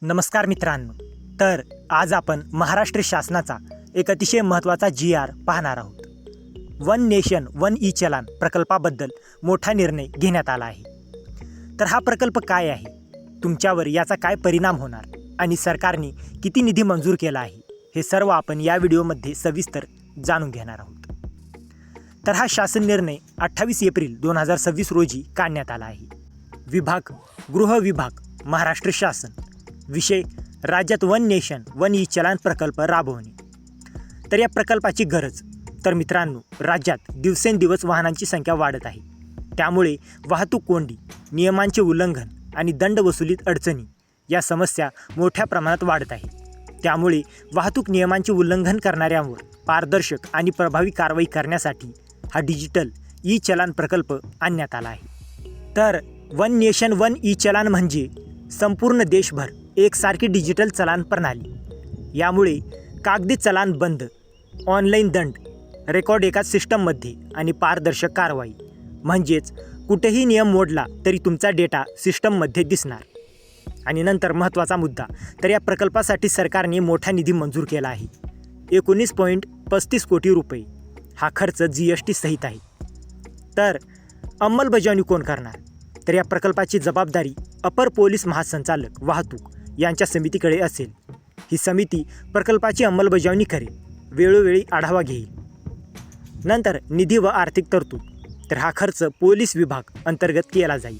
नमस्कार मित्रांनो, तर आज आपण महाराष्ट्र शासनाचा एक अतिशय महत्त्वाचा GR पाहणार आहोत. वन नेशन वन ई चलान प्रकल्पाबद्दल मोठा निर्णय घेण्यात आला आहे. तर हा प्रकल्प काय आहे, तुमच्यावर याचा काय परिणाम होणार आणि सरकारने किती निधी मंजूर केला आहे, हे सर्व आपण या व्हिडिओमध्ये सविस्तर जाणून घेणार आहोत. तर हा शासन निर्णय 28 एप्रिल 2026 रोजी काढण्यात आला आहे. विभाग गृह विभाग, महाराष्ट्र शासन. विषय राज्यात वन नेशन वन ई चलान प्रकल्प राबवणे. तर या प्रकल्पाची गरज, तर मित्रांनो, राज्यात दिवसेंदिवस वाहनांची संख्या वाढत आहे. त्यामुळे वाहतूक कोंडी, नियमांचे उल्लंघन आणि दंड वसुलीत अडचणी या समस्या मोठ्या प्रमाणात वाढत आहे. त्यामुळे वाहतूक नियमांचे उल्लंघन करणाऱ्यांवर पारदर्शक आणि प्रभावी कारवाई करण्यासाठी हा डिजिटल ई चलान प्रकल्प आणण्यात आला आहे. तर वन नेशन वन ई चलान म्हणजे संपूर्ण देशभर एकसारखी डिजिटल चलान प्रणाली. यामुळे कागदी चलान बंद, ऑनलाईन दंड, रेकॉर्ड एकाच सिस्टममध्ये आणि पारदर्शक कारवाई. म्हणजेच कुठेही नियम मोडला तरी तुमचा डेटा सिस्टममध्ये दिसणार. आणि नंतर महत्त्वाचा मुद्दा, तर या प्रकल्पासाठी सरकारने मोठा निधी मंजूर केला आहे. 19.35 कोटी रुपये. हा खर्च GST सहित आहे. तर अंमलबजावणी कोण करणार, तर या प्रकल्पाची जबाबदारी अपर पोलीस महासंचालक वाहतूक यांच्या समितीकडे असेल. ही समिती प्रकल्पाची अंमलबजावणी करेल, वेळोवेळी आढावा घेईल. नंतर निधी व आर्थिक तरतूद, तर हा खर्च पोलीस विभाग अंतर्गत केला जाईल.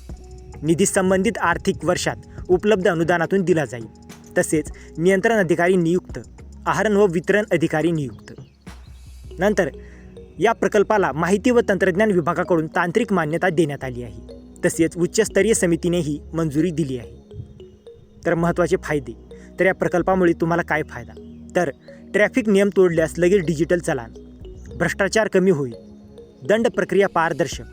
निधी संबंधित आर्थिक वर्षात उपलब्ध अनुदानातून दिला जाईल. तसेच नियंत्रण अधिकारी नियुक्त, आहरण व वितरण अधिकारी नियुक्त. नंतर या प्रकल्पाला माहिती व तंत्रज्ञान विभागाकडून तांत्रिक मान्यता देण्यात आली आहे. तसेच उच्चस्तरीय समितीनेही मंजुरी दिली आहे. तर महत्त्वाचे फायदे, तर या प्रकल्पामुळे तुम्हाला काय फायदा, तर ट्रॅफिक नियम तोडल्यास लगेच डिजिटल चलान, भ्रष्टाचार कमी होईल, दंड प्रक्रिया पारदर्शक,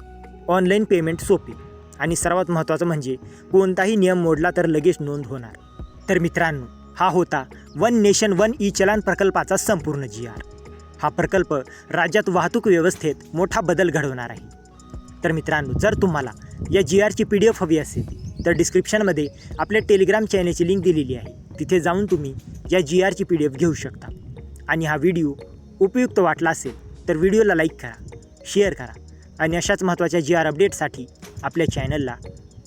ऑनलाईन पेमेंट सोपे आणि सर्वात महत्त्वाचं म्हणजे कोणताही नियम मोडला तर लगेच नोंद होणार. तर मित्रांनो, हा होता वन नेशन वन ई चलान प्रकल्पाचा संपूर्ण GR. हा प्रकल्प राज्यात वाहतूक व्यवस्थेत मोठा बदल घडवणार आहे. तर मित्रांनो, जर तुम्हाला या GRची PDF हवी असेल तर डिस्क्रिप्शनमध्ये आपल्या टेलिग्राम चॅनेलची लिंक दिलेली आहे. तिथे जाऊन तुम्ही या GRची PDF घेऊ शकता. आणि हा व्हिडिओ उपयुक्त वाटला असेल तर व्हिडिओला लाईक करा, शेअर करा आणि अशाच महत्त्वाच्या GR अपडेटसाठी आपल्या चॅनलला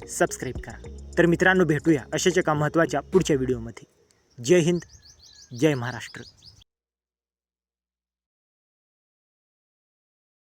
सबस्क्राईब करा. तर मित्रांनो, भेटूया अशाच एका महत्त्वाच्या पुढच्या व्हिडिओमध्ये. जय हिंद, जय महाराष्ट्र.